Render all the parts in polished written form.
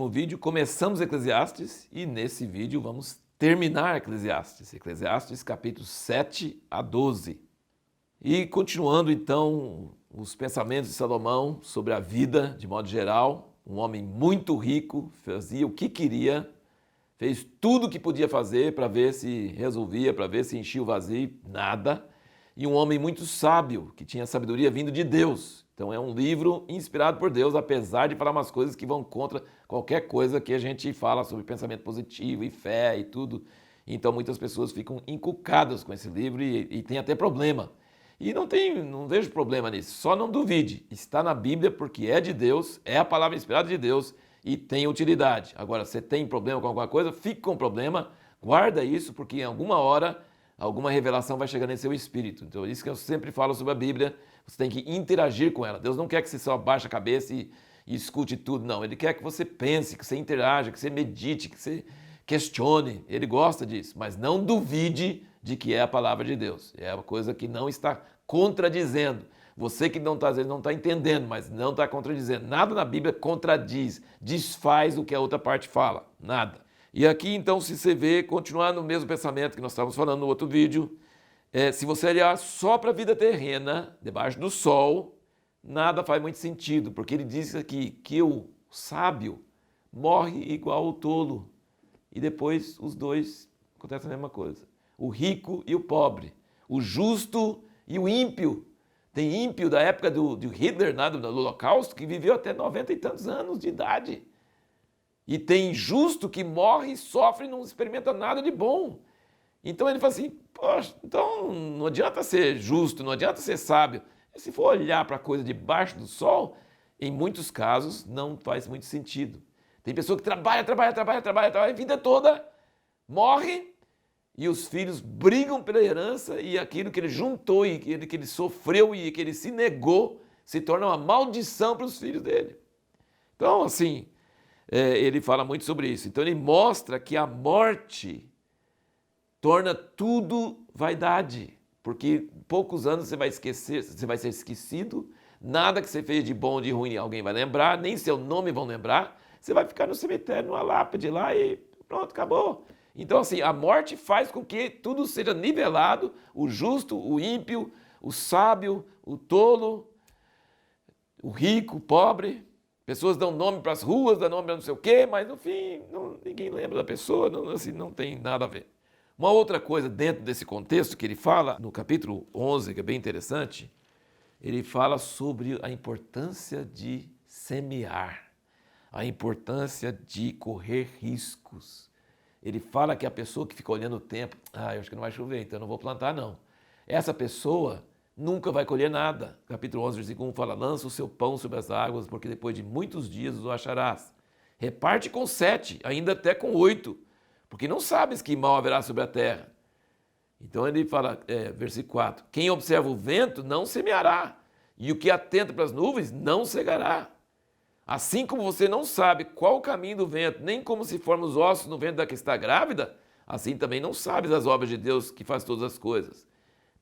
último vídeo começamos Eclesiastes e nesse vídeo vamos terminar Eclesiastes. Eclesiastes capítulos 7 a 12. E continuando então os pensamentos de Salomão sobre a vida de modo geral, um homem muito rico, fazia o que queria, fez tudo o que podia fazer para ver se resolvia, para ver se enchia o vazio, nada. E um homem muito sábio, que tinha sabedoria vindo de Deus. Então é um livro inspirado por Deus, apesar de falar umas coisas que vão contra qualquer coisa que a gente fala sobre pensamento positivo e fé e tudo. Então muitas pessoas ficam encucadas com esse livro e tem até problema. E não vejo problema nisso, só não duvide. Está na Bíblia porque é de Deus, é a palavra inspirada de Deus e tem utilidade. Agora, você tem problema com alguma coisa, fique com problema, guarda isso porque em alguma hora alguma revelação vai chegar nesse seu espírito. Então, isso que eu sempre falo sobre a Bíblia, você tem que interagir com ela. Deus não quer que você só baixe a cabeça e escute tudo, não. Ele quer que você pense, que você interaja, que você medite, que você questione. Ele gosta disso, mas não duvide de que é a palavra de Deus. É uma coisa que não está contradizendo. Você que não está, às vezes não está entendendo, mas não está contradizendo. Nada na Bíblia contradiz, desfaz o que a outra parte fala. Nada. E aqui, então, se você vê, continuar no mesmo pensamento que nós estávamos falando no outro vídeo, se você olhar só para a vida terrena, debaixo do sol, nada faz muito sentido, porque ele diz aqui que o sábio morre igual o tolo, e depois os dois acontecem a mesma coisa. O rico e o pobre, o justo e o ímpio. Tem ímpio da época de Hitler, do Holocausto, que viveu até 90 e tantos anos de idade. E tem justo que morre, sofre e não experimenta nada de bom. Então ele fala assim, poxa, então não adianta ser justo, não adianta ser sábio. E se for olhar para a coisa debaixo do sol, em muitos casos não faz muito sentido. Tem pessoa que trabalha a vida toda, morre e os filhos brigam pela herança e aquilo que ele juntou e que ele sofreu e que ele se negou se torna uma maldição para os filhos dele. Então, assim, ele fala muito sobre isso. Então ele mostra que a morte torna tudo vaidade, porque em poucos anos você vai esquecer, você vai ser esquecido, nada que você fez de bom ou de ruim alguém vai lembrar, nem seu nome vão lembrar, você vai ficar no cemitério, numa lápide lá e pronto, acabou. Então assim, a morte faz com que tudo seja nivelado, o justo, o ímpio, o sábio, o tolo, o rico, o pobre. Pessoas dão nome para as ruas, dão nome para não sei o quê, mas no fim ninguém lembra da pessoa, não tem nada a ver. Uma outra coisa dentro desse contexto que ele fala, no capítulo 11, que é bem interessante, ele fala sobre a importância de semear, a importância de correr riscos. Ele fala que a pessoa que fica olhando o tempo, eu acho que não vai chover, então eu não vou plantar não. Essa pessoa nunca vai colher nada. Capítulo 11, versículo 1 fala, lança o seu pão sobre as águas, porque depois de muitos dias o acharás. Reparte com 7, ainda até com 8, porque não sabes que mal haverá sobre a terra. Então ele fala, versículo 4, quem observa o vento não semeará, e o que atenta para as nuvens não cegará. Assim como você não sabe qual o caminho do vento, nem como se formam os ossos no ventre da que está grávida, assim também não sabes as obras de Deus que faz todas as coisas.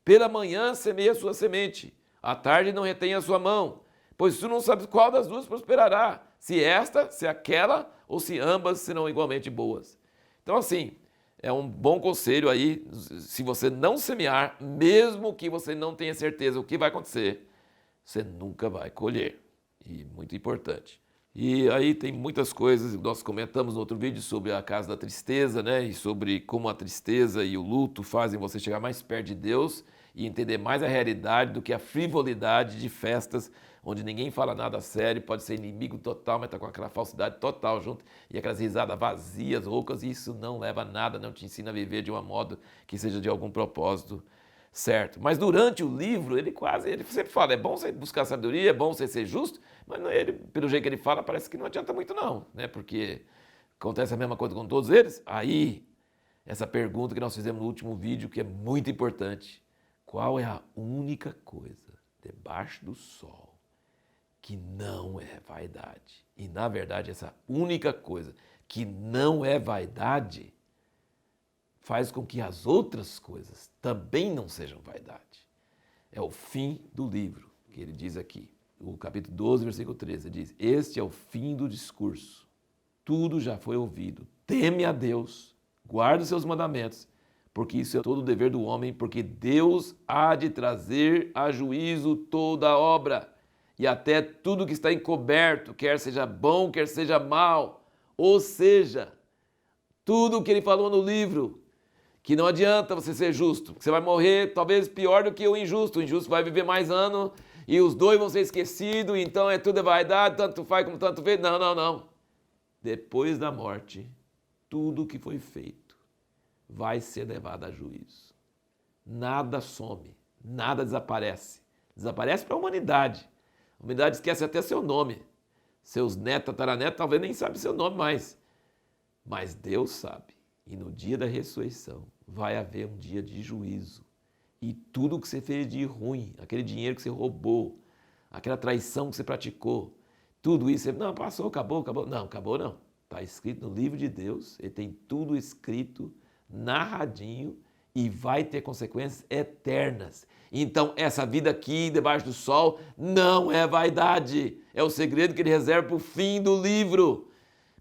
Pela manhã semeia a sua semente, à tarde não retém a sua mão, pois tu não sabes qual das duas prosperará, se esta, se aquela, ou se ambas serão igualmente boas. Então assim, é um bom conselho aí, se você não semear, mesmo que você não tenha certeza o que vai acontecer, você nunca vai colher. E muito importante. E aí tem muitas coisas, nós comentamos no outro vídeo sobre a casa da tristeza, né? E sobre como a tristeza e o luto fazem você chegar mais perto de Deus e entender mais a realidade do que a frivolidade de festas onde ninguém fala nada sério, pode ser inimigo total, mas está com aquela falsidade total junto e aquelas risadas vazias, roucas, e isso não leva a nada, não te ensina a viver de um modo que seja de algum propósito certo. Mas durante o livro, ele sempre fala, é bom você buscar sabedoria, é bom você ser justo, mas ele, pelo jeito que ele fala, parece que não adianta muito não, né? Porque acontece a mesma coisa com todos eles. Aí, essa pergunta que nós fizemos no último vídeo, que é muito importante, qual é a única coisa debaixo do sol que não é vaidade? E na verdade, essa única coisa que não é vaidade faz com que as outras coisas também não sejam vaidade. É o fim do livro, que ele diz aqui. O capítulo 12, versículo 13, diz, este é o fim do discurso. tudo já foi ouvido. Teme a Deus, guarda os seus mandamentos, porque isso é todo o dever do homem, porque Deus há de trazer a juízo toda a obra, e até tudo que está encoberto, quer seja bom, quer seja mal. Ou seja, tudo o que ele falou no livro, que não adianta você ser justo, que você vai morrer talvez pior do que o injusto vai viver mais anos e os dois vão ser esquecidos, então tudo é vaidade, tanto faz como tanto vê. Não, não, não. Depois da morte, tudo que foi feito vai ser levado a juízo. Nada some, nada desaparece. Desaparece para a humanidade. A humanidade esquece até seu nome. Seus netos, tataranetos, talvez nem sabem seu nome mais. Mas Deus sabe. E no dia da ressurreição vai haver um dia de juízo. E tudo que você fez de ruim, aquele dinheiro que você roubou, aquela traição que você praticou, tudo isso, não, passou, acabou, acabou. Não, acabou não. Está escrito no livro de Deus, ele tem tudo escrito, narradinho, e vai ter consequências eternas. Então, essa vida aqui, debaixo do sol, não é vaidade. É o segredo que ele reserva para o fim do livro.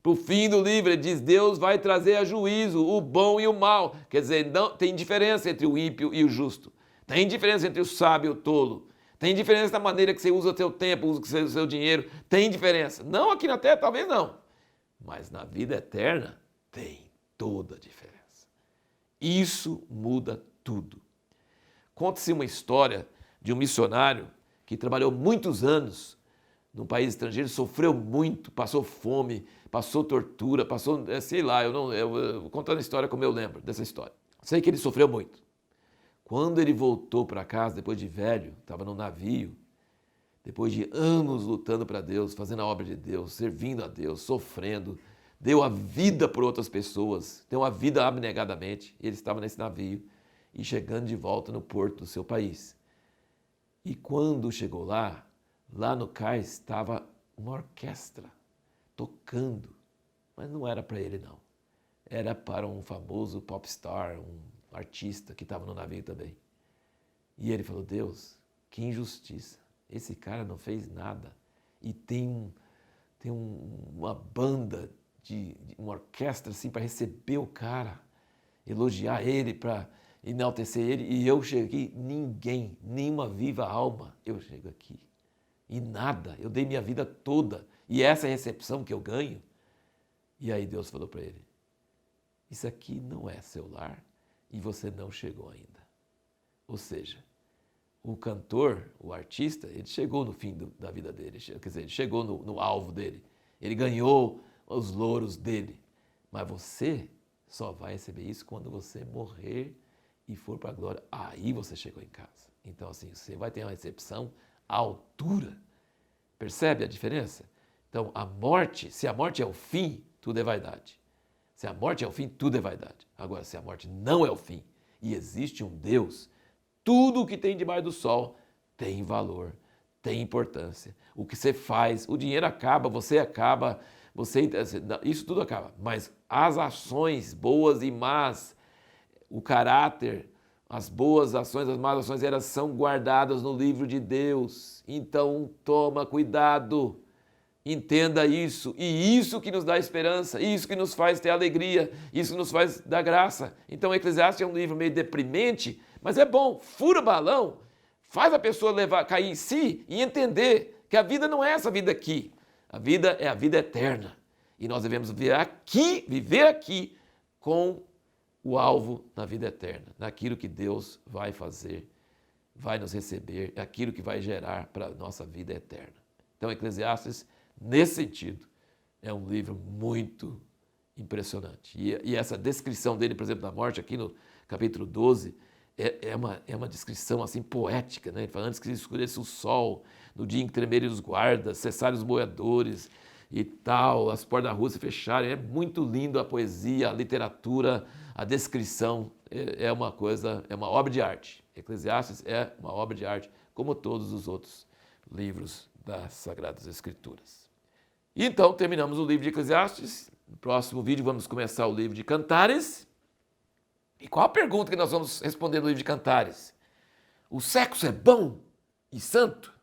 Para o fim do livro, ele diz, Deus vai trazer a juízo, o bom e o mal. Quer dizer, não, tem diferença entre o ímpio e o justo. Tem diferença entre o sábio e o tolo. Tem diferença na maneira que você usa o seu tempo, usa o seu dinheiro. Tem diferença. Não aqui na terra, talvez não. Mas na vida eterna, tem toda a diferença. Isso muda tudo. Conta-se uma história de um missionário que trabalhou muitos anos num país estrangeiro, sofreu muito, passou fome, passou tortura, passou, sei lá, eu contando a história como eu lembro dessa história. Sei que ele sofreu muito. Quando ele voltou para casa, depois de velho, estava no navio, depois de anos lutando para Deus, fazendo a obra de Deus, servindo a Deus, sofrendo, deu a vida por outras pessoas, deu a vida abnegadamente. Ele estava nesse navio e chegando de volta no porto do seu país. E quando chegou lá no cais estava uma orquestra tocando, mas não era para ele não. Era para um famoso popstar, um artista que estava no navio também. E ele falou, Deus, que injustiça. Esse cara não fez nada. E tem uma banda, uma orquestra assim para receber o cara, elogiar ele, para enaltecer ele. E eu cheguei, ninguém, nenhuma viva alma, eu chego aqui. E nada, eu dei minha vida toda. E essa é a recepção que eu ganho. E aí Deus falou para ele, isso aqui não é seu lar e você não chegou ainda. Ou seja, o cantor, o artista, ele chegou no fim da vida dele, quer dizer, ele chegou no alvo dele, ele ganhou os louros dele. Mas você só vai receber isso quando você morrer e for para a glória. Aí você chegou em casa. Então assim, você vai ter uma recepção à altura. Percebe a diferença? Então a morte, se a morte é o fim, tudo é vaidade. Se a morte é o fim, tudo é vaidade. Agora, se a morte não é o fim e existe um Deus, tudo o que tem debaixo do sol tem valor, tem importância. O que você faz, o dinheiro acaba, isso tudo acaba. Mas as ações boas e más, o caráter, as boas ações, as más ações, elas são guardadas no livro de Deus. Então, toma cuidado. Entenda isso, e isso que nos dá esperança, isso que nos faz ter alegria, isso que nos faz dar graça. Então, Eclesiastes é um livro meio deprimente, mas é bom, fura o balão, faz a pessoa cair em si e entender que a vida não é essa vida aqui. A vida é a vida eterna. E nós devemos viver aqui com o alvo na vida eterna, naquilo que Deus vai fazer, vai nos receber, aquilo que vai gerar para a nossa vida eterna. Então, Eclesiastes, nesse sentido, é um livro muito impressionante. E essa descrição dele, por exemplo, da morte, aqui no capítulo 12, é uma descrição assim poética, né? Ele fala, antes que escureça o sol, no dia em que tremerem os guardas, cessarem os moedores e tal, as portas da rua se fecharem. É muito lindo a poesia, a literatura, a descrição. É uma obra de arte. Eclesiastes é uma obra de arte, como todos os outros livros das Sagradas Escrituras. E então terminamos o livro de Eclesiastes. No próximo vídeo vamos começar o livro de Cantares. E qual a pergunta que nós vamos responder no livro de Cantares? O sexo é bom e santo?